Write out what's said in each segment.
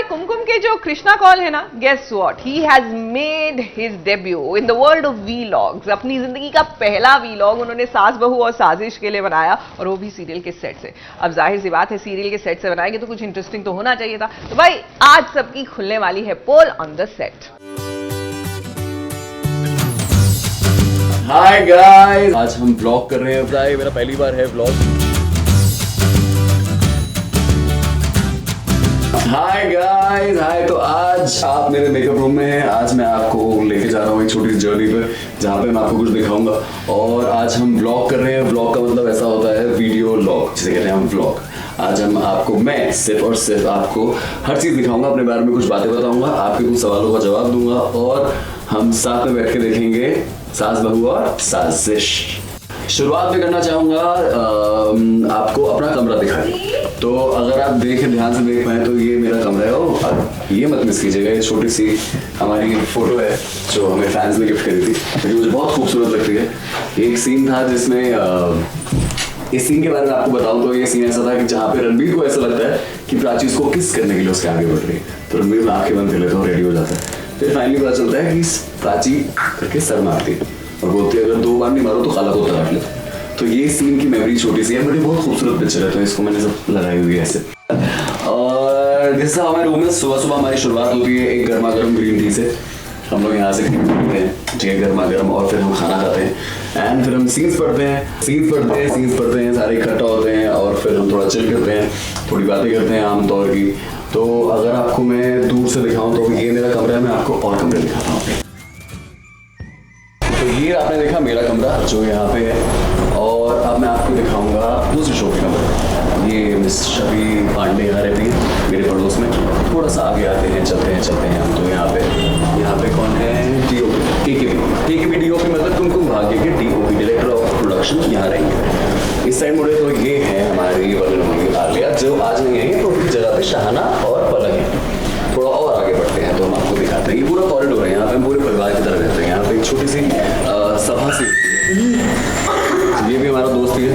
कुमकुम के जो कृष्णा कौल है ना, guess what, he has made his debut in the world of vlogs. अपनी जिंदगी का पहला वीलॉग उन्होंने सास बहू और साजिश के लिए बनाया, और वो भी सीरियल के सेट से। अब जाहिर सी बात है, सीरियल के सेट से बनाएंगे तो कुछ इंटरेस्टिंग तो होना चाहिए था। तो भाई आज सबकी खुलने वाली है पोल on the set. Hi guys, आज हम व्लॉग कर रहे हैं। भाई मेरा पहली बार है व्लॉग। हाय गाइस, हाय। तो आज आप मेरे मेकअप रूम में हैं। आज मैं आपको लेके जा रहा हूँ एक छोटी सी जर्नी पे, जहाँ पे मैं आपको कुछ दिखाऊंगा। और आज हम व्लॉग कर रहे हैं। व्लॉग का मतलब ऐसा होता है वीडियो व्लॉग, जिसे कहते हैं हम व्लॉग। आज हम आपको, मैं सिर्फ और सिर्फ आपको हर चीज़ दिखाऊंगा, अपने बारे में कुछ बातें बताऊंगा, आपके कुछ सवालों का जवाब दूंगा, और हम साथ में बैठ के देखेंगे सास बहू और साजिश। शुरुआत में करना चाहूँगा आपको अपना कमरा दिखाने। तो अगर आप ध्यान से देख पाए तो ये मेरा कमरा है। और ये मत मिस कीजिएगा, ये छोटी सी हमारी फोटो है जो हमें फैंस ने गिफ्ट करी थी, जो मुझे बहुत खूबसूरत लगती है। एक सीन था जिसमें इस सीन के बारे में आपको बताऊं तो ये सीन ऐसा था कि जहाँ पे रणबीर को ऐसा लगता है कि प्राची उसको किस करने के लिए उसके आगे बढ़ रही है, तो रणबीर में आंखें बंद कर लेता है और रेडी हो जाता है। फिर फाइनली पता चलता है कि प्राची करके सर मारती है और बोलती है अगर 2 बार नहीं मारो तो काला कुत्ता काट ले। तो ये सीन की मेमोरी छोटी सी है, बट ये बहुत खूबसूरत पिक्चर है, तो इसको मैंने सब लगाई हुई है ऐसे। और जैसा हमारे रूम में सुबह सुबह हमारी शुरुआत होती है एक गर्मा गर्म ग्रीन टी से। हम लोग यहाँ से पीते हैं, ठीक है, गर्मा गर्म, और फिर हम खाना खाते हैं एंड फिर हम सीन्स पढ़ते हैं, सारे इकट्ठा होते हैं और फिर हम थोड़ा चिल करते हैं, थोड़ी बातें करते हैं आमतौर की। तो अगर आपको मैं दूर से दिखाऊं तो ये मेरा कमरा है, मैं आपको और कमरे दिखाता हूँ। तो ये आपने देखा मेरा कमरा जो यहाँ पे है, और अब मैं आपको दिखाऊंगा दूसरी शो के कमरे। ये मिस शबी पांडे यहाँ रहती है मेरे पड़ोस में। थोड़ा सा आगे आते हैं, चलते हैं हम। तो यहाँ पे कौन है? केकेपी डीओपी मतलब कुमकुम भाग्य के डीओपी, डायरेक्टर ऑफ प्रोडक्शन, यहाँ रहेंगे। इस साइड मुड़े तो ये है हमारी आलिया, जो आज नहीं है, तो उनकी जगह पे शाहाना और पलक है। थोड़ा और आगे बढ़ते हैं तो हम आपको दिखाते हैं। ये पूरा कॉरिडोर है, यहाँ पे हम पूरे परिवार की तरह रहते हैं। यहाँ पे एक छोटी सी सभा सी, ये भी हमारा दोस्त ही है।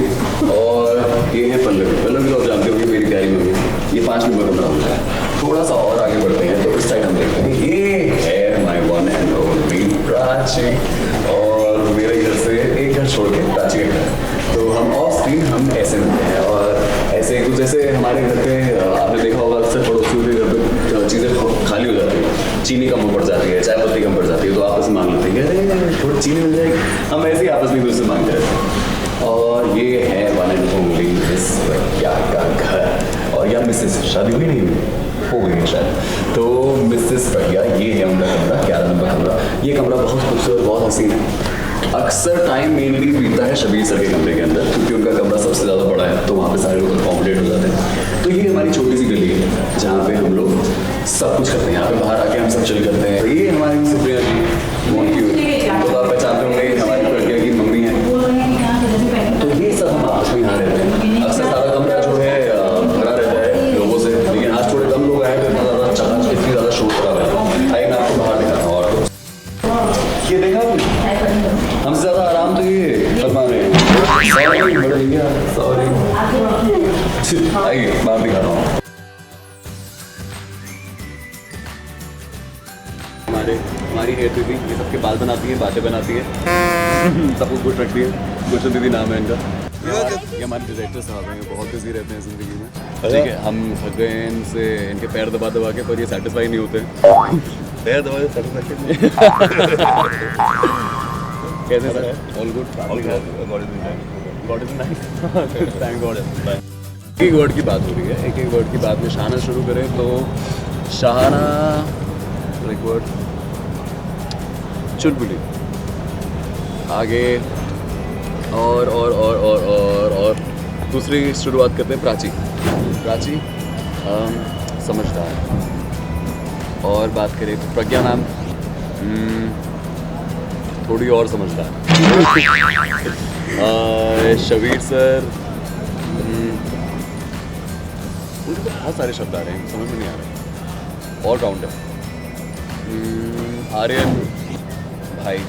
और ये है पल्लवी तो आप जानते हो, मेरी प्यारी मम्मी। ये 5 नंबर कमरा होता है। थोड़ा सा और आगे बढ़ते हैं तो इस साइड हम देखते हैं, ये है my one and only Prachi. और मेरे घर से एक घर छोड़ के प्राची का घर, तो हम ऑफ स्क्रीन हम ऐसे मिलते हैं। और ऐसे कुछ जैसे हमारे घर पे आपने देखा होगा, अक्सर पड़ोसियों के घर पे चीज़ें खाली हो जाती है, चीनी कम पड़ जाती है, चाय पत्ती कम पड़ जाती है, तो आपस में मांग लेते हैं, अरे थोड़ी चीनी मिल जाएगी। हम ऐसे ही आपस में दूसरे मांगते रहते हैं। और ये है वन एंड ओनली मिस प्रज्ञा का घर। और यार मिसेस शादी हुई नहीं हो गई है शायद, तो मिसेस प्रज्ञा, ये है उनका कमरा, 11 नंबर कमरा। ये कमरा बहुत खूबसूरत, बहुत हसीन है। अक्सर टाइम मेनली बीतता है शबीर सर के कमरे के अंदर, क्योंकि उनका कमरा सबसे ज़्यादा बड़ा है, तो वहाँ पे सारे लोग अकोमोडेट हो जाते हैं। तो ये हमारी छोटी सी गली है जहाँ पे हम लोग सब कुछ करते हैं। यहाँ पे बाहर आके हम सब चिल करते हैं। तो ये हमारी सुप्रिया जी, तो आप पहचानते होंगे, हमारी प्रज्ञा की मम्मी है। तो ये सब हम आपस में यहाँ रहते हैं। अक्सर सारा कमरा जो है भरा रहता है लोगों से, लेकिन आज थोड़े कम लोग आए तो इतना ज़्यादा चकाचक, इतनी ज़्यादा शोर खराब है। आइए मैं आपको बाहर दिखाता हूँ। और ये देखा हमसे ज़्यादा आराम तो ये फरमा रहे हैं। सॉरी, आइए बाहर दिखाता हूँ। हमारी हेयर दीदी ये सबके बाल बनाती है, बातें बनाती है, सबको खुश रखती है। गुलशन दीदी नाम है इनका। ये हमारे डायरेक्टर साहब हैं, बहुत बिजी रहते हैं ज़िंदगी में, ठीक है। हम थक गए हैं इनसे, इनके पैर दबा के, पर ये सेटिस्फाई नहीं होते। पैर दबा कैसे sir? All good, God is nice, thank God. एक वर्ड की बात हो रही है, एक वर्ड की बात में शाहाना शुरू करें तो शाहाना, एक वर्ड चुलबुली, आगे और दूसरी शुरुआत करते हैं प्राची समझदार। और बात करें तो प्रज्ञा मैम थोड़ी और समझदार। शबीर सर, मुझे तो बहुत सारे शब्द आ रहे हैं, समझ में नहीं आ रहे। All rounder. आर्यन भाई,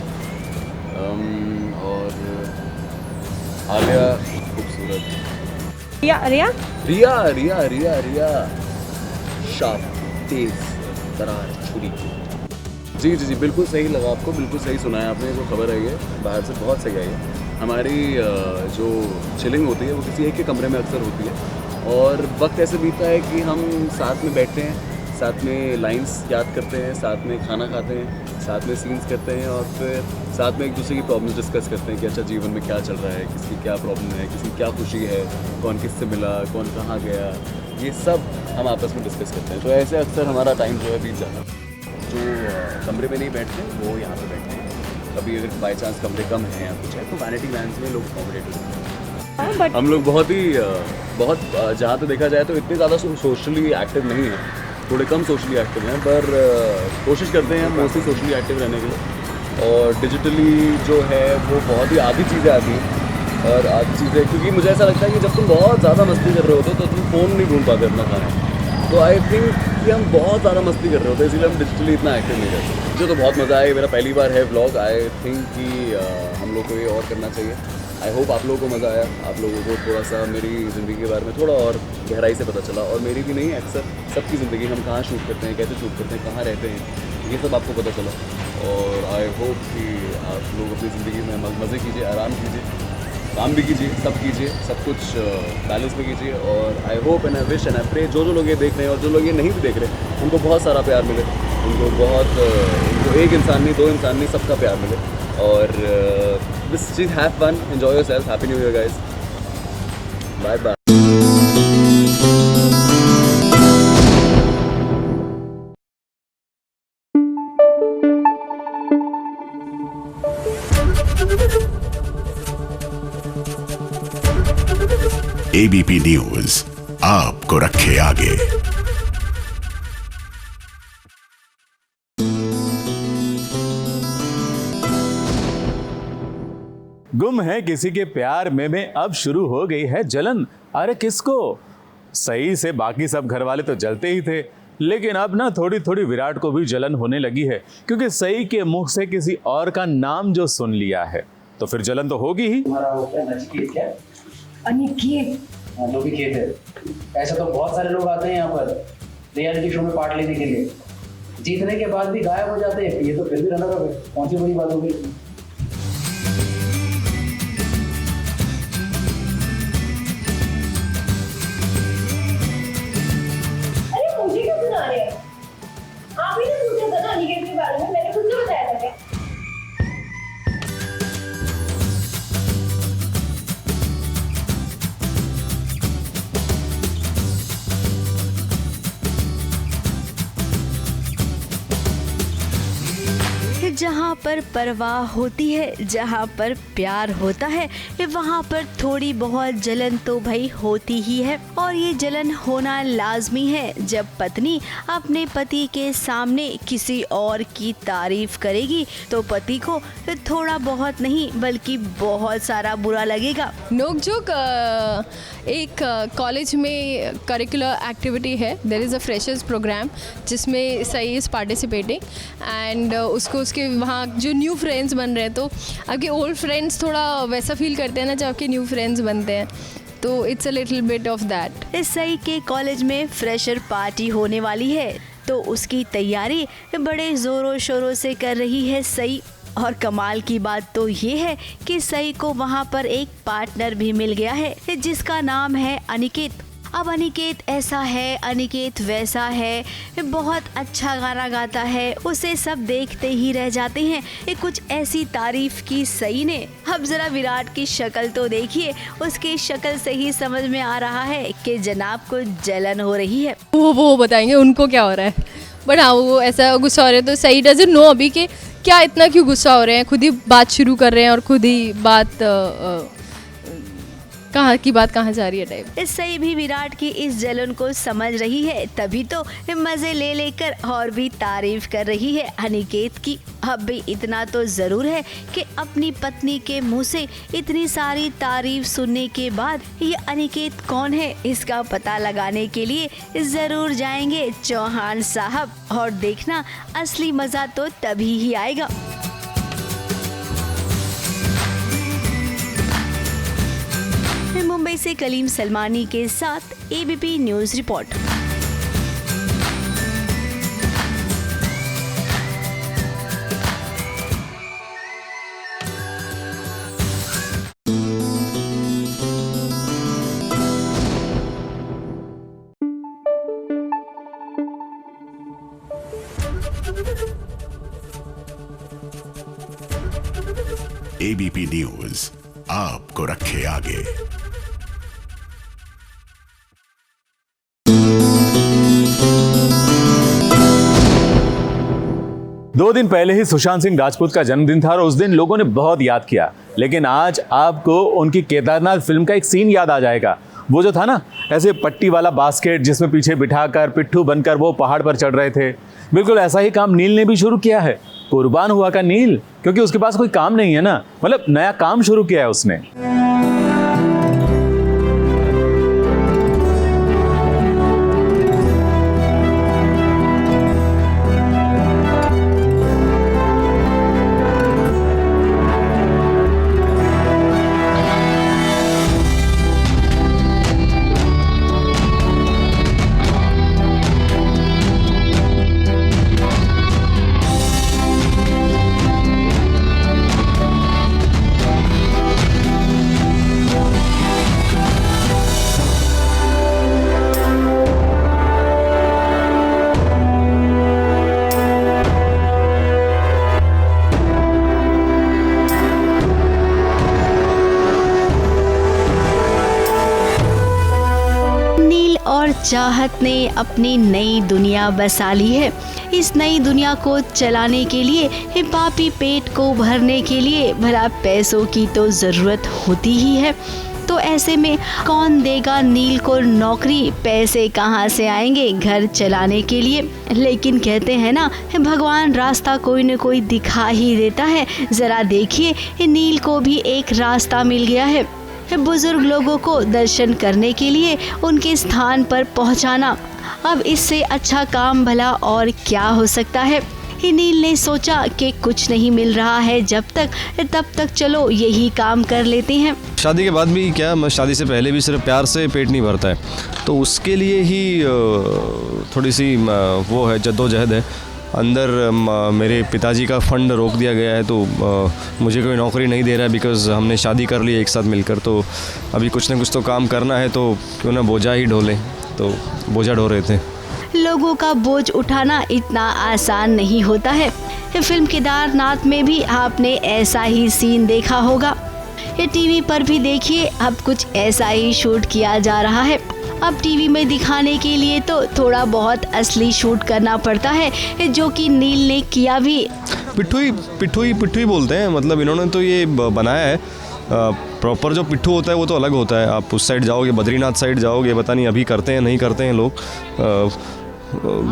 और आलिया खूबसूरत। रिया रिया शार्प। तेज दरार छुरी की। जी बिल्कुल सही लगा आपको, बिल्कुल सही सुना है आपने। जो खबर आई है बाहर से बहुत सही आई है। हमारी जो चिलिंग होती है वो किसी एक के कमरे में अक्सर होती है और वक्त ऐसे बीतता है कि हम साथ में बैठते हैं, साथ में लाइंस याद करते हैं, साथ में खाना खाते हैं, साथ में सीन्स करते हैं और फिर साथ में एक दूसरे की प्रॉब्लम्स डिस्कस करते हैं कि अच्छा जीवन में क्या चल रहा है, किसकी क्या प्रॉब्लम है, किसी की क्या खुशी है, कौन किससे मिला, कौन कहाँ गया, ये सब हम आपस में डिस्कस करते हैं। तो ऐसे अक्सर हमारा टाइम जो है बीत जाता है। जो कमरे में नहीं बैठते वो यहाँ पे बैठते हैं। कभी अगर बाई चांस कमरे कम हैं या कुछ है तो वैनिटी वैन्स में लोग अकोमोडेट होते हैं। हम लोग बहुत जहाँ तो देखा जाए तो इतने ज़्यादा सोशली एक्टिव नहीं हैं, थोड़े कम सोशली एक्टिव हैं, पर कोशिश करते हैं मोस्टली सोशली एक्टिव रहने के लिए। और डिजिटली जो है वो बहुत ही आधी चीज़ें आती हैं और आधी चीज़ें, क्योंकि मुझे ऐसा लगता है कि जब तुम बहुत ज़्यादा मस्ती कर रहे होते हो तो तुम फ़ोन नहीं ढूंढ पाते अपना खाना। तो आई थिंक कि हम बहुत ज़्यादा मस्ती कर रहे होते हैं, इसीलिए हम डिजिटली इतना एक्टिव नहीं रहते। मुझे तो बहुत मज़ा आया, मेरा पहली बार है व्लॉग। आई थिंक कि हम लोग को ये और करना चाहिए। आई होप आप लोगों को मज़ा आया, आप लोगों को थोड़ा सा मेरी ज़िंदगी के बारे में थोड़ा और गहराई से पता चला। और मेरी भी नहीं, अक्सर सबकी ज़िंदगी, हम कहाँ शूट करते हैं, कैसे शूट करते हैं, कहाँ रहते हैं, ये सब आपको पता चला। और आई होप कि आप लोग अपनी ज़िंदगी में मज़े कीजिए, आराम कीजिए, काम भी कीजिए, सब कुछ बैलेंस में कीजिए। और I hope and I wish and I pray जो लोग ये देख रहे हैं और जो लोग ये नहीं भी देख रहे, उनको बहुत सारा प्यार मिले, उनको एक इंसान नहीं, दो इंसान नहीं, सबका प्यार मिले। और दिस चीज़ have fun, enjoy yourself, happy new year guys, bye bye. ABP News आपको रखे आगे। गुम है किसी के प्यार में अब शुरू हो गई है जलन। अरे किसको? सही से बाकी सब घर वाले तो जलते ही थे, लेकिन अब ना थोड़ी थोड़ी विराट को भी जलन होने लगी है, क्योंकि सही के मुख से किसी और का नाम जो सुन लिया है तो फिर जलन तो होगी ही। तुम्हारा वो क्या नचिकेत क्या? अनिकेत। हाँ, जो भी खेत है। ऐसा तो बहुत सारे लोग आते हैं यहाँ पर रियलिटी शो में पार्ट लेने के लिए, जीतने के बाद भी गायब हो जाते हैं। ये तो फिर भी रनर अप है, कौन सी बड़ी बात हो गई? जहाँ पर परवाह होती है, जहाँ पर प्यार होता है, वहाँ पर थोड़ी बहुत जलन तो भाई होती ही है। और ये जलन होना लाजमी है जब पत्नी अपने पति के सामने किसी और की तारीफ करेगी तो पति को थोड़ा बहुत नहीं बल्कि बहुत सारा बुरा लगेगा। नोकझोंक एक कॉलेज में करिकुलर एक्टिविटी है। There is a freshers programme जिसमें सही इज़ पार्टिसिपेटिंग एंड उसको उसके वहाँ जो न्यू फ्रेंड्स बन रहे हैं, तो आपके ओल्ड फ्रेंड्स थोड़ा वैसा फील करते हैं ना जब आपके न्यू फ्रेंड्स बनते हैं, तो it's a little bit of that. इस सही के कॉलेज में फ्रेशर पार्टी होने वाली है तो उसकी तैयारी बड़े ज़ोरों शोरों से कर रही है सही। और कमाल की बात तो ये है कि सई को वहाँ पर एक पार्टनर भी मिल गया है जिसका नाम है अनिकेत। अब अनिकेत ऐसा है, अनिकेत वैसा है, बहुत अच्छा गाना गाता है, उसे सब देखते ही रह जाते हैं। कुछ ऐसी तारीफ की सई ने। अब जरा विराट की शक्ल तो देखिए, उसकी शक्ल से ही समझ में आ रहा है कि जनाब को जलन हो रही है। वो बताएंगे उनको क्या हो रहा है, बट हाँ वो ऐसा गुस्सा हो रहा है तो सही डजंट नो अभी के क्या इतना क्यों गुस्सा हो रहे हैं। खुद ही बात शुरू कर रहे हैं और खुद ही बात कहाँ की बात कहाँ जा रही है टाइप। इस सही भी विराट की इस जलन को समझ रही है, तभी तो मजे ले लेकर और भी तारीफ कर रही है अनिकेत की। अब भी इतना तो जरूर है कि अपनी पत्नी के मुंह से इतनी सारी तारीफ सुनने के बाद ये अनिकेत कौन है इसका पता लगाने के लिए जरूर जाएंगे चौहान साहब, और देखना असली मजा तो तभी ही आएगा। मुंबई से कलीम सलमानी के साथ ABP news report. ABP News आपको रखे आगे। दो दिन पहले ही सुशांत सिंह राजपूत का जन्मदिन था और उस दिन लोगों ने बहुत याद किया, लेकिन आज आपको उनकी केदारनाथ फिल्म का एक सीन याद आ जाएगा। वो जो था ना, ऐसे पट्टी वाला बास्केट जिसमें पीछे बिठाकर पिट्ठू बनकर वो पहाड़ पर चढ़ रहे थे। बिल्कुल ऐसा ही काम नील ने भी शुरू किया है। कुर्बान हुआ का नील, क्योंकि उसके पास कोई काम नहीं है ना, मतलब नया काम शुरू किया है उसने। और चाहत ने अपनी नई दुनिया बसा ली है। इस नई दुनिया को चलाने के लिए, पापी पेट को भरने के लिए भला पैसों की तो जरूरत होती ही है। तो ऐसे में कौन देगा नील को नौकरी, पैसे कहाँ से आएंगे घर चलाने के लिए। लेकिन कहते हैं ना, भगवान रास्ता कोई न कोई दिखा ही देता है। जरा देखिए, नील को भी एक रास्ता मिल गया है। बुजुर्ग लोगों को दर्शन करने के लिए उनके स्थान पर पहुंचाना, अब इससे अच्छा काम भला और क्या हो सकता है। नील ने सोचा कि कुछ नहीं मिल रहा है जब तक, तब तक चलो यही काम कर लेते हैं। शादी के बाद भी क्या, शादी से पहले भी सिर्फ प्यार से पेट नहीं भरता है, तो उसके लिए ही थोड़ी सी वो है, जद्दोजहद है अंदर। मेरे पिताजी का फंड रोक दिया गया है, तो मुझे कोई नौकरी नहीं दे रहा है बिकॉज़ हमने शादी कर ली एक साथ मिलकर। तो अभी कुछ ना कुछ तो काम करना है, तो क्यों ना बोझा ही ढोले। तो बोझा ढो रहे थे। लोगों का बोझ उठाना इतना आसान नहीं होता है। फिल्म केदारनाथ में भी आपने ऐसा ही सीन देखा होगा। ये टीवी पर भी देखिए, अब कुछ ऐसा ही शूट किया जा रहा है। अब टीवी में दिखाने के लिए तो थोड़ा बहुत असली शूट करना पड़ता है, जो कि नील ने किया भी। पिट्ठू ही बोलते हैं, मतलब इन्होंने तो ये बनाया है। प्रॉपर जो पिट्ठू होता है वो तो अलग होता है। आप उस साइड जाओगे, बद्रीनाथ साइड जाओगे, पता नहीं अभी करते हैं नहीं करते हैं लोग।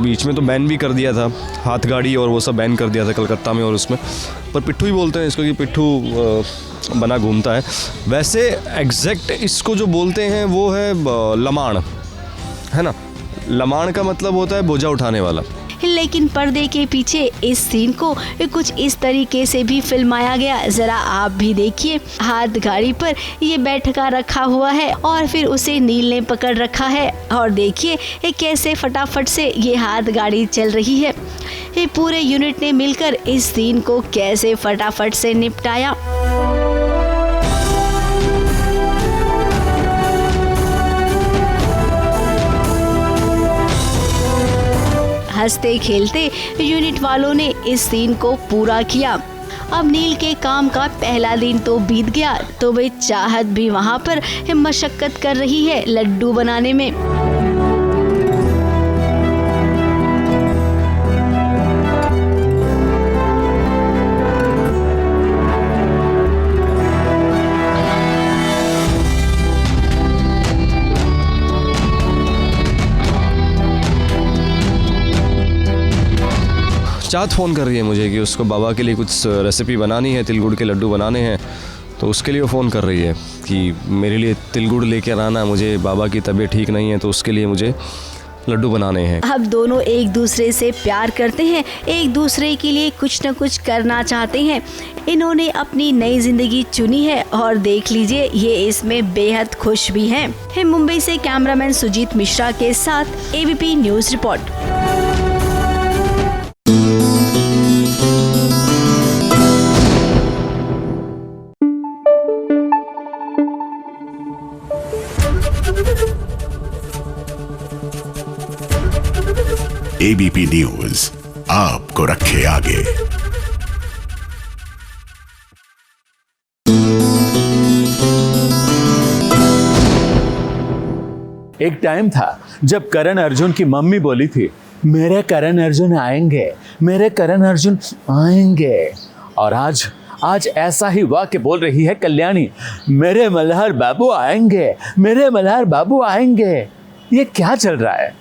बीच में तो बैन भी कर दिया था, हाथ गाड़ी और वो सब बैन कर दिया था कलकत्ता में, और उसमें पर पिट्ठू ही बोलते हैं इसको, कि पिट्ठू बना घूमता है। वैसे एग्जैक्ट इसको जो बोलते हैं वो है लमाण, है ना। लमाण का मतलब होता है बोझा उठाने वाला। लेकिन पर्दे के पीछे इस सीन को कुछ इस तरीके से भी फिल्माया गया। जरा आप भी देखिए, हाथ गाड़ी पर ये बैठका रखा हुआ है और फिर उसे नील ने पकड़ रखा है, और देखिए कैसे फटाफट से ये हाथ गाड़ी चल रही है। ये पूरे यूनिट ने मिलकर इस सीन को कैसे फटाफट से निपटाया। हंसते खेलते यूनिट वालों ने इस सीन को पूरा किया। अब नील के काम का पहला दिन तो बीत गया, तो वे चाहत भी वहां पर मशक्कत कर रही है लड्डू बनाने में। चाहत फ़ोन कर रही है मुझे कि उसको बाबा के लिए कुछ रेसिपी बनानी है, तिल गुड़ के लड्डू बनाने हैं। तो उसके लिए वो फ़ोन कर रही है कि मेरे लिए तिल गुड़ लेकर आना, मुझे बाबा की तबीयत ठीक नहीं है, तो उसके लिए मुझे लड्डू बनाने हैं। अब दोनों एक दूसरे से प्यार करते हैं, एक दूसरे के लिए कुछ न कुछ करना चाहते हैं। इन्होंने अपनी नई जिंदगी चुनी है और देख लीजिए ये इसमें बेहद खुश भी हैं। मुंबई से कैमरामैन सुजीत मिश्रा के साथ ABP news report. ABP News आपको रखे आगे। एक टाइम था जब करण अर्जुन की मम्मी बोली थी, मेरे करण अर्जुन आएंगे, मेरे करण अर्जुन आएंगे। और आज ऐसा ही वाक्य बोल रही है कल्याणी, मेरे मल्हार बाबू आएंगे, मेरे मल्हार बाबू आएंगे। ये क्या चल रहा है?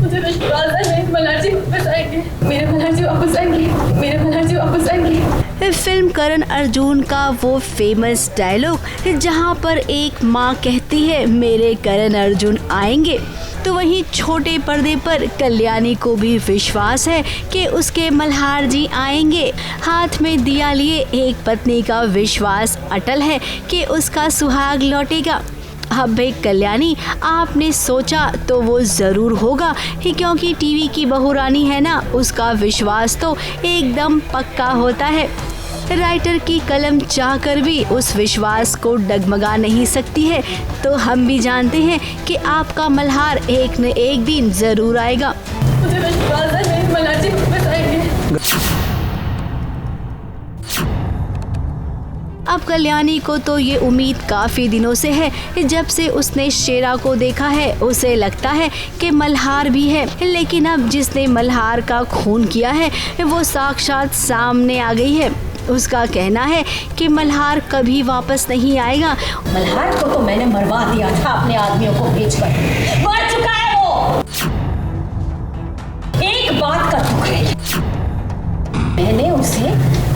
मुझे विश्वास है मेरे मल्हार जी वापस आएंगे, मेरे मल्हार जी वापस आएंगे, मेरे मल्हार जी वापस आएंगे। फिल्म करण अर्जुन का वो फेमस डायलॉग जहां पर एक माँ कहती है मेरे करण अर्जुन आएंगे, तो वहीं छोटे पर्दे पर कल्याणी को भी विश्वास है कि उसके मल्हार जी आएंगे। हाथ में दिया लिए एक पत्नी का विश्वास अटल है कि उसका सुहाग लौटेगा। अब भाई कल्याणी, आपने सोचा तो वो ज़रूर होगा ही, क्योंकि टीवी की बहू रानी है ना, उसका विश्वास तो एकदम पक्का होता है। राइटर की कलम चाहकर भी उस विश्वास को डगमगा नहीं सकती है। तो हम भी जानते हैं कि आपका मल्हार एक न एक दिन ज़रूर आएगा। मुझे विश्वास है मेरे मल्हार जी वापस आएंगे। अब कल्याणी को तो ये उम्मीद काफ़ी दिनों से है। जब से उसने शेरा को देखा है उसे लगता है कि मल्हार भी है, लेकिन अब जिसने मल्हार का खून किया है वो साक्षात सामने आ गई है। उसका कहना है कि मल्हार कभी वापस नहीं आएगा। मल्हार को तो मैंने मरवा दिया था अपने आदमियों को भेजकर, मर चुका है वो। एक बात का दुख है, मैंने उसे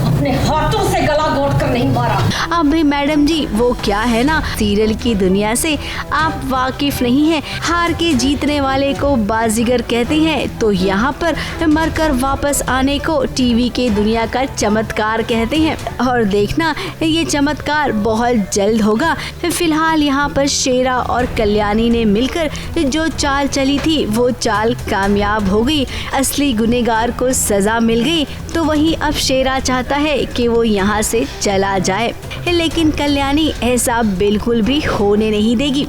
अपने हाथों से गला घोट कर नहीं मारा। अब भी मैडम जी, वो क्या है ना, सीरियल की दुनिया से आप वाकिफ नहीं हैं। हार के जीतने वाले को बाजीगर कहते हैं, तो यहाँ पर मरकर वापस आने को टीवी के दुनिया का चमत्कार कहते हैं। और देखना, ये चमत्कार बहुत जल्द होगा। फिलहाल यहाँ पर शेरा और कल्याणी ने मिलकर जो चाल चली थी वो चाल कामयाब हो गई। असली गुनहगार को सजा मिल गई। तो वहीं अब शेरा चाहता है कि वो यहाँ से चला जाए, लेकिन कल्याणी ऐसा बिल्कुल भी होने नहीं देगी।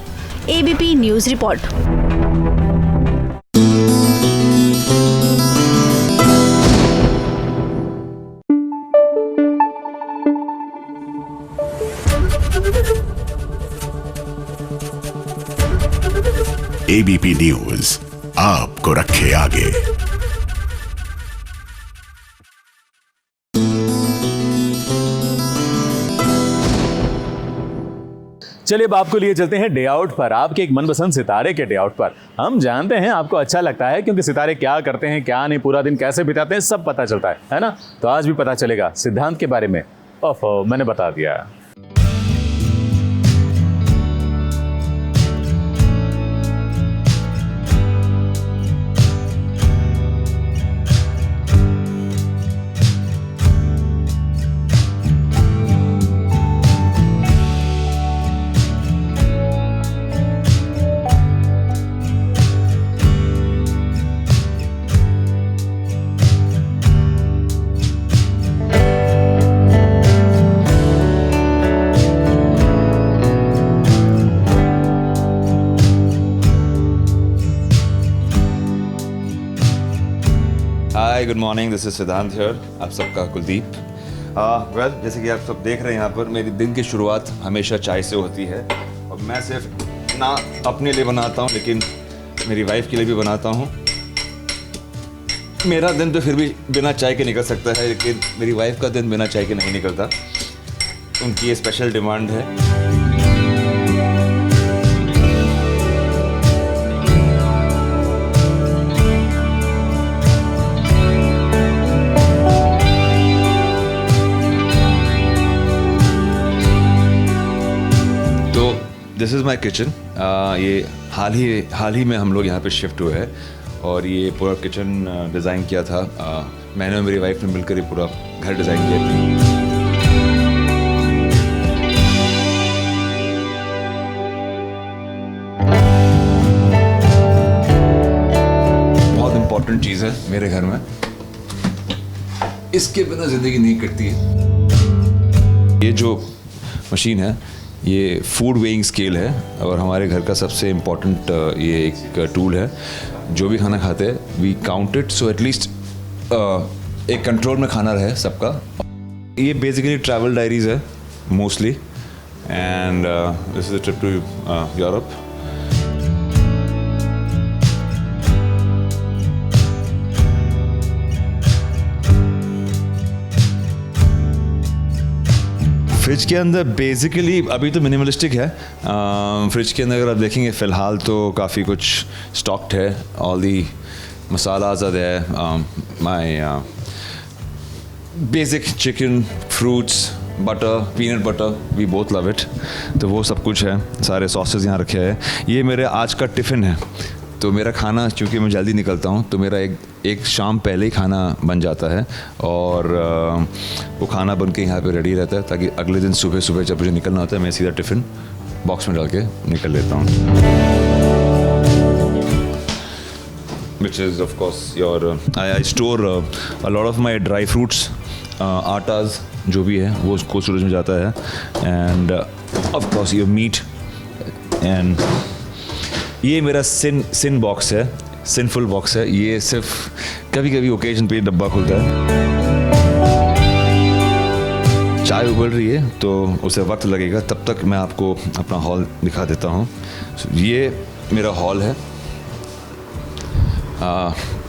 ABP news report. ABP News आपको रखे आगे। चलिए अब आपको लिए चलते हैं डे आउट पर, आपके एक मनपसंद सितारे के डे आउट पर। हम जानते हैं आपको अच्छा लगता है, क्योंकि सितारे क्या करते हैं, क्या नहीं, पूरा दिन कैसे बिताते हैं, सब पता चलता है ना। तो आज भी पता चलेगा सिद्धांत के बारे में। ओफो, मैंने बता दिया। हाय, गुड मॉर्निंग, दिस इज सिद्धांत हियर। आप सबका कुलदीप। वेल, जैसे कि आप सब देख रहे हैं यहाँ पर, मेरी दिन की शुरुआत हमेशा चाय से होती है। और मैं सिर्फ ना अपने लिए बनाता हूँ, लेकिन मेरी वाइफ के लिए भी बनाता हूँ। मेरा दिन तो फिर भी बिना चाय के निकल सकता है, लेकिन मेरी वाइफ का दिन बिना चाय के नहीं निकलता। उनकी ये स्पेशल डिमांड है। This is my kitchen. ये हाल ही में हम लोग यहाँ पे शिफ्ट हुए हैं, और ये पूरा किचन डिज़ाइन किया था मैंने और मेरी वाइफ ने मिलकर। ये पूरा घर डिज़ाइन किया। बहुत इम्पोर्टेंट चीज़ है मेरे घर में, इसके बिना ज़िंदगी नहीं कटती है। ये जो मशीन है, ये फूड वेइंग स्केल है, और हमारे घर का सबसे इम्पॉर्टेंट ये एक टूल है। जो भी खाना खाते हैं we count it, so at least एक कंट्रोल में खाना रहे सबका। ये बेसिकली ट्रैवल डायरीज़ है mostly, and this is a trip to Europe. Fridge के अंदर बेसिकली अभी तो मिनिमलिस्टिक है। फ्रिज के अंदर अगर आप देखेंगे फ़िलहाल तो काफ़ी कुछ स्टॉक्ड है। All the masalas are there, my basic chicken, fruits, butter, peanut butter, we both love it. तो वो सब कुछ है, सारे सॉसेज यहाँ रखे हैं। ये मेरे आज का टिफ़िन है। तो मेरा खाना, क्योंकि मैं जल्दी निकलता हूँ, तो मेरा एक शाम पहले ही खाना बन जाता है और वो खाना बन के यहाँ पे रेडी रहता है, ताकि अगले दिन सुबह सुबह जब मुझे निकलना होता है मैं सीधा टिफ़िन बॉक्स में डाल के निकल लेता हूँ। Which is of course your I store a lot of my dry fruits, आटाज जो भी है वो कोल्ड स्टोरेज में जाता है, end of course your meat. And ये मेरा सिन बॉक्स है, सिनफुल बॉक्स है। ये सिर्फ कभी कभी ओकेजन पे डब्बा खुलता है। चाय उबल रही है तो उसे वक्त लगेगा, तब तक मैं आपको अपना हॉल दिखा देता हूँ। ये मेरा हॉल है।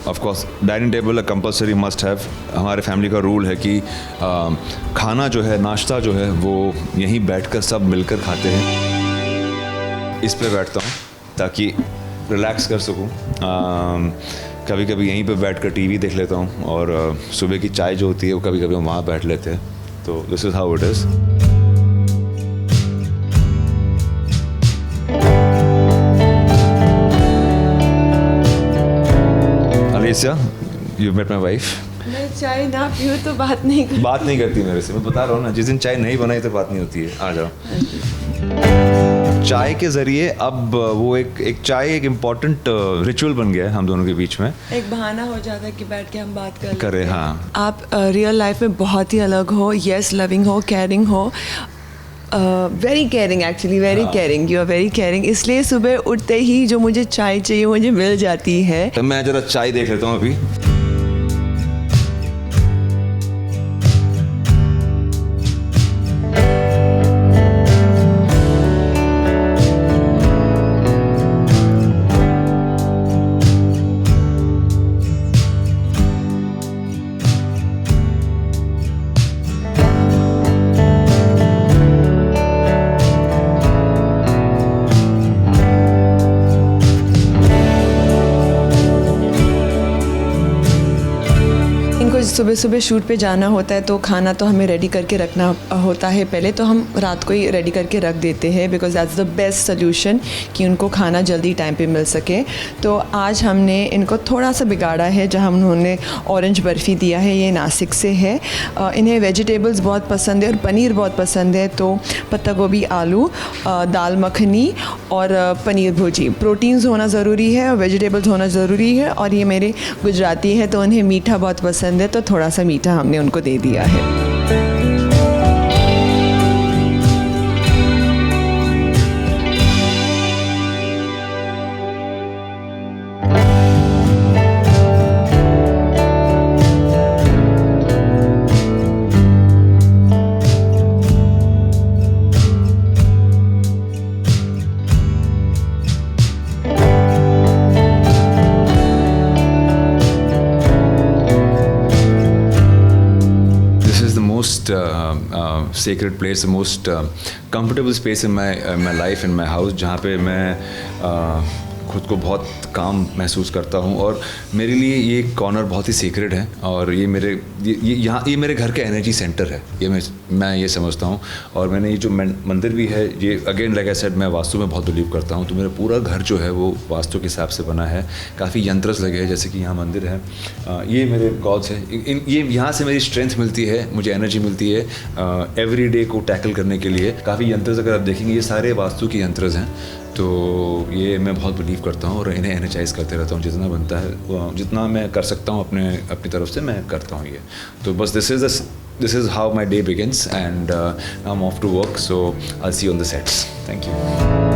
Of course dining table compulsory must have. हमारे फैमिली का रूल है कि खाना जो है, नाश्ता जो है, वो यहीं बैठकर सब मिलकर खाते हैं। इस पे बैठता हूँ ताकि रिलैक्स कर सकूं। कभी कभी यहीं पे बैठकर टीवी देख लेता हूँ, और सुबह की चाय जो होती है वो कभी कभी वहाँ बैठ लेते हैं। तो this is how it is. Alicia, you met my wife. मैं चाय ना पीऊँ तो बात नहीं करती मेरे से। मैं बता रहा हूँ ना, जिस दिन चाय नहीं बनाई तो बात नहीं होती है। आ जाओ। चाय के ज़रिए अब वो एक चाय एक इम्पॉर्टेंट रिचुअल बन गया है हम दोनों के बीच में। एक बहाना हो जाता है कि बैठ के हम बात करें। हाँ, आप रियल लाइफ में बहुत ही अलग हो। यस, लविंग हो, केयरिंग हो, very caring, actually very caring. You are very caring. इसलिए सुबह उठते ही जो मुझे चाय चाहिए मुझे मिल जाती है। तो मैं ज़रा चाय देख लेता हूँ अभी। सुबह सुबह शूट पे जाना होता है तो खाना तो हमें रेडी करके रखना होता है पहले, तो हम रात को ही रेडी करके रख देते हैं, because that's the best solution कि उनको खाना जल्दी टाइम पे मिल सके। तो आज हमने इनको थोड़ा सा बिगाड़ा है, जहाँ उन्होंने ऑरेंज बर्फ़ी दिया है, ये नासिक से है। इन्हें वेजिटेबल्स बहुत पसंद है और पनीर बहुत पसंद है, तो पत्ता गोभी, आलू, दाल मखनी और पनीर भुर्जी। प्रोटीन्स होना ज़रूरी है और वेजिटेबल्स होना ज़रूरी है। और ये मेरे गुजराती है तो उन्हें मीठा बहुत पसंद है, तो थोड़ा सा मीठा हमने उनको दे दिया है। sacred place, the most comfortable space in my life, in my house, जहाँ पे मैं खुद को बहुत काम महसूस करता हूँ। और मेरे लिए ये कॉर्नर बहुत ही सीक्रेट है, और ये मेरे घर का एनर्जी सेंटर है, ये मैं ये समझता हूँ। और मैंने ये जो मंदिर भी है, ये अगेन लाइक आई सेड, मैं वास्तु में बहुत बिलीव करता हूँ, तो मेरा पूरा घर जो है वो वास्तु के हिसाब से बना है। काफ़ी यंत्रस लगे हैं, जैसे कि यहाँ मंदिर है, ये मेरे गॉड्स हैं। ये यहाँ से मेरी स्ट्रेंथ मिलती है, मुझे एनर्जी मिलती है एवरी डे को टैकल करने के लिए। काफ़ी यंत्रस अगर आप देखेंगे, ये सारे वास्तु के यंत्रस हैं, तो ये मैं बहुत बिलीव करता हूँ और इन्हें एनर्जाइज करते रहता हूँ। जितना बनता है, जितना मैं कर सकता हूँ अपनी तरफ से मैं करता हूँ ये। तो बस this is how my day begins, and I am off to work, so I see on the sets. Thank you.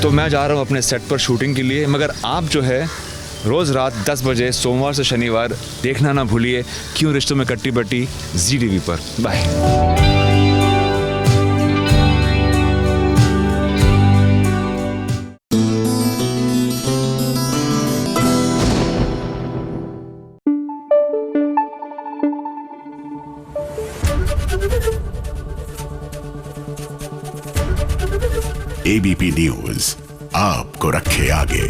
तो मैं जा रहा हूँ अपने सेट पर शूटिंग के लिए, मगर आप जो है रोज़ रात 10 बजे सोमवार से शनिवार देखना ना भूलिए क्यों रिश्तों में कट्टी बट्टी ZTV पर। बाय। ABP न्यूज आपको रखे आगे।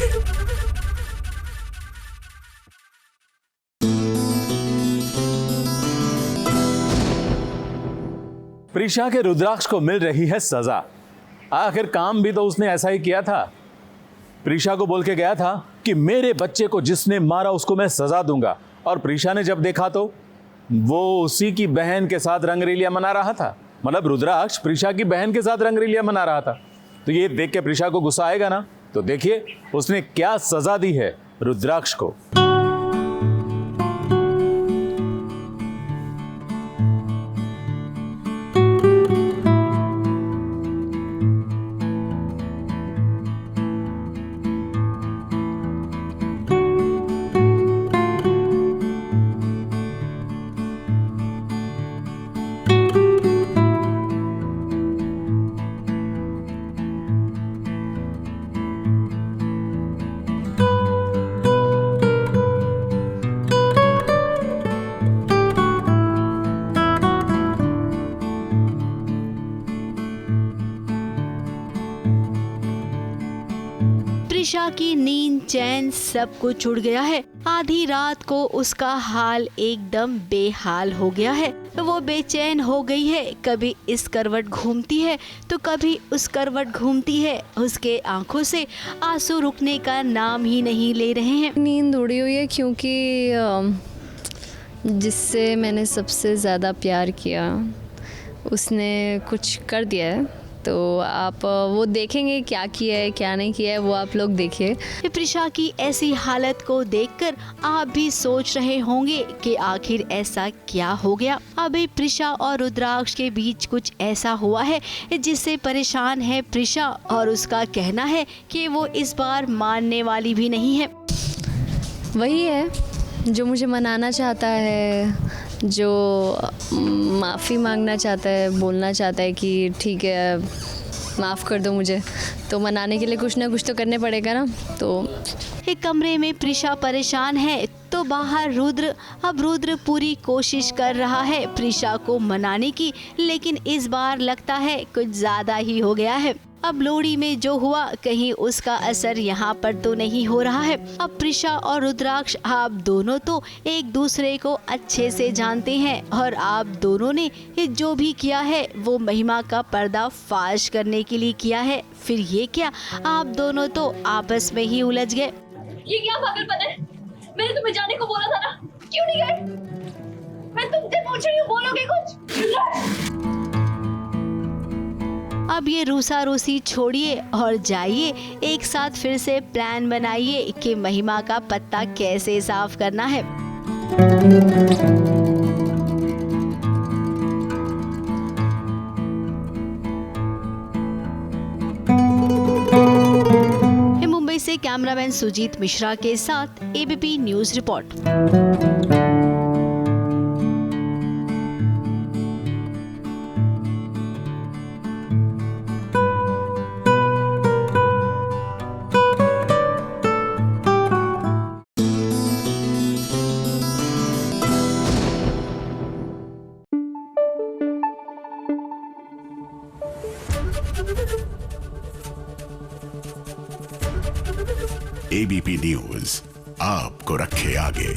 प्रीशा के रुद्राक्ष को मिल रही है सजा। आखिर काम भी तो उसने ऐसा ही किया था। प्रीशा को बोल के गया था कि मेरे बच्चे को जिसने मारा उसको मैं सजा दूंगा, और प्रीशा ने जब देखा तो वो उसी की बहन के साथ रंगरेलियां मना रहा था। मतलब रुद्राक्ष प्रीशा की बहन के साथ रंगरेलियां मना रहा था। तो ये देख के प्रीशा को गुस्सा आएगा ना, तो देखिए उसने क्या सजा दी है रुद्राक्ष को। प्रीशा की नींद चैन सब कुछ उड़ गया है। आधी रात को उसका हाल एकदम बेहाल हो गया है। वो बेचैन हो गई है, कभी इस करवट घूमती है तो कभी उस करवट घूमती है। उसके आंखों से आंसू रुकने का नाम ही नहीं ले रहे हैं। नींद उड़ी हुई है क्योंकि जिससे मैंने सबसे ज़्यादा प्यार किया उसने कुछ कर दिया है। तो आप वो देखेंगे क्या किया है क्या नहीं किया है, वो आप लोग देखिए। प्रीशा की ऐसी हालत को देखकर आप भी सोच रहे होंगे कि आखिर ऐसा क्या हो गया। अभी प्रीशा और रुद्राक्ष के बीच कुछ ऐसा हुआ है जिससे परेशान है प्रीशा, और उसका कहना है कि वो इस बार मानने वाली भी नहीं है। वही है जो मुझे मनाना चाहता है, जो माफ़ी मांगना चाहता है, बोलना चाहता है कि ठीक है माफ़ कर दो मुझे, तो मनाने के लिए कुछ ना कुछ तो करने पड़ेगा ना। तो एक कमरे में प्रीशा परेशान है तो बाहर रुद्र। अब रुद्र पूरी कोशिश कर रहा है प्रीशा को मनाने की, लेकिन इस बार लगता है कुछ ज़्यादा ही हो गया है। अब लोहड़ी में जो हुआ कहीं उसका असर यहाँ पर तो नहीं हो रहा है। अब प्रीशा और रुद्राक्ष आप दोनों तो एक दूसरे को अच्छे से जानते हैं, और आप दोनों ने जो भी किया है वो महिमा का पर्दा फाश करने के लिए किया है। फिर ये क्या, आप दोनों तो आपस में ही उलझ गए। ये क्या पागलपन है? मैंने तुम्हें जाने को बोला था ना, क्यों नहीं गए? मैं तुमसे पूछ रही हूँ, बोलोगे कुछ? अब ये रूसा रूसी छोड़िए और जाइए, एक साथ फिर से प्लान बनाइए कि महिमा का पत्ता कैसे साफ करना है। मुंबई से कैमरामैन सुजीत मिश्रा के साथ ABP news report. ABP news आपको रखे आगे।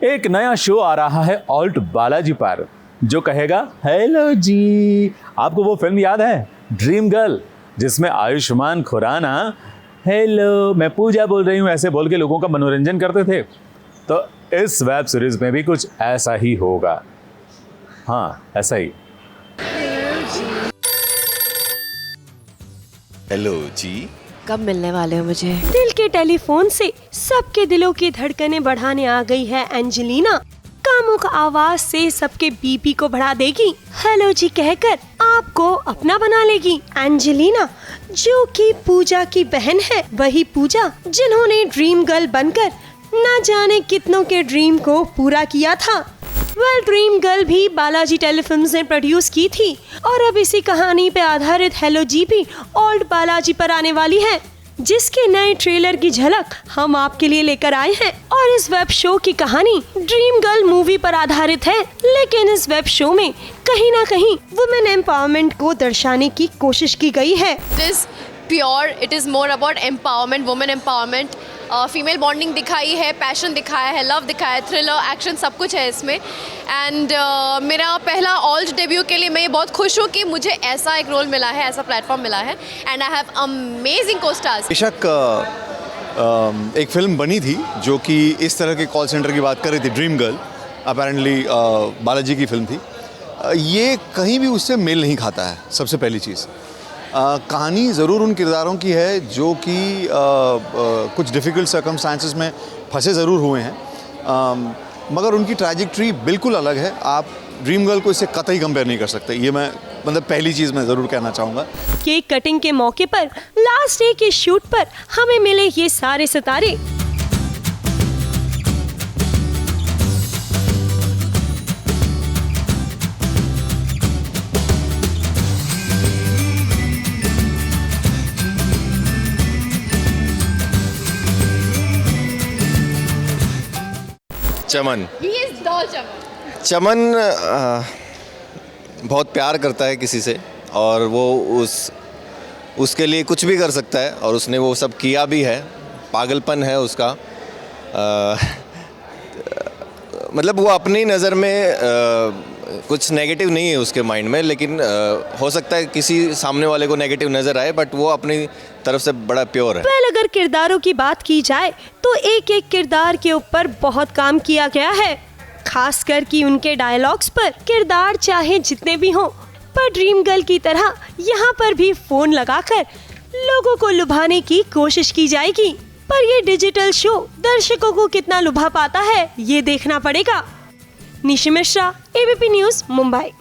एक नया शो आ रहा है ऑल्ट बालाजी पर, जो कहेगा हेलो जी। आपको वो फिल्म याद है ड्रीम गर्ल, जिसमें आयुष्मान खुराना हेलो मैं पूजा बोल रही हूँ ऐसे बोल के लोगों का मनोरंजन करते थे। तो इस वेब सीरीज में भी कुछ ऐसा ही होगा। हाँ, ऐसा ही। हेलो जी। कब मिलने वाले हो मुझे? दिल के टेलीफोन से सबके दिलों की धड़कनें बढ़ाने आ गई है एंजेलिना। कामुक आवाज से सबके बीपी को बढ़ा देगी, हेलो जी कहकर आपको अपना बना लेगी। एंजेलिना जो कि पूजा की बहन है, वही पूजा जिन्होंने ड्रीम गर्ल बनकर न जाने कितनों के ड्रीम को पूरा किया था। ड्रीम गर्ल भी बालाजी टेलीफिल्म्स ने प्रोड्यूस की थी और अब इसी कहानी पे आधारित हेलो जी भी ओल्ड बालाजी पर आने वाली है, जिसके नए ट्रेलर की झलक हम आपके लिए लेकर आए हैं। और इस वेब शो की कहानी ड्रीम गर्ल मूवी पर आधारित है, लेकिन इस वेब शो में कहीं ना कहीं वुमेन एम्पावरमेंट को दर्शाने की कोशिश की गई है। It is more about empowerment, women empowerment. Female bonding दिखाई है, पैशन दिखाया है, लव दिखाया है, थ्रिलर, एक्शन सब कुछ है इसमें। एंड मेरा पहला ऑल्ड डेब्यू के लिए मैं बहुत खुश हूँ कि मुझे ऐसा एक रोल मिला है, ऐसा प्लेटफॉर्म मिला है। And I have amazing को-स्टार्स। बेशक एक फिल्म बनी थी जो कि इस तरह के कॉल सेंटर की बात कर रही थी, ड्रीम गर्ल, अपेरेंटली बालाजी की फिल्म थी। ये कहीं भी उससे मेल नहीं खाता है। सबसे पहली चीज़, कहानी ज़रूर उन किरदारों की है जो कि कुछ डिफ़िकल्ट सर्कमस्टांसेस में फंसे ज़रूर हुए हैं, मगर उनकी ट्रैजेक्टरी बिल्कुल अलग है। आप ड्रीम गर्ल को इससे कतई कंपेयर नहीं कर सकते। ये मैं मतलब पहली चीज़ मैं ज़रूर कहना चाहूँगा। केक कटिंग के मौके पर लास्ट डे के शूट पर हमें मिले ये सारे सितारे। चमन चमन बहुत प्यार करता है किसी से और वो उसके लिए कुछ भी कर सकता है और उसने वो सब किया भी है। पागलपन है उसका। मतलब वो अपनी नज़र में कुछ नेगेटिव नहीं है उसके माइंड में, लेकिन हो सकता है किसी सामने वाले को नेगेटिव नज़र आए, बट वो अपनी तरफ से बड़ा प्योर है। वेल, अगर किरदारों की बात की जाए तो एक एक किरदार के ऊपर बहुत काम किया गया है, खासकर कि उनके डायलॉग्स पर। किरदार चाहे जितने भी हों, पर ड्रीम गर्ल की तरह यहाँ पर भी फोन लगाकर लोगों को लुभाने की कोशिश की जाएगी। पर ये डिजिटल शो दर्शकों को कितना लुभा पाता है, ये देखना पड़ेगा। Nishi Mishra, ABP news, Mumbai.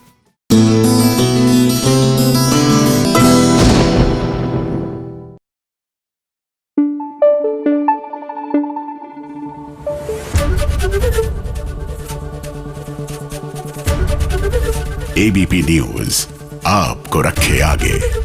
ABP news आपको रखे आगे।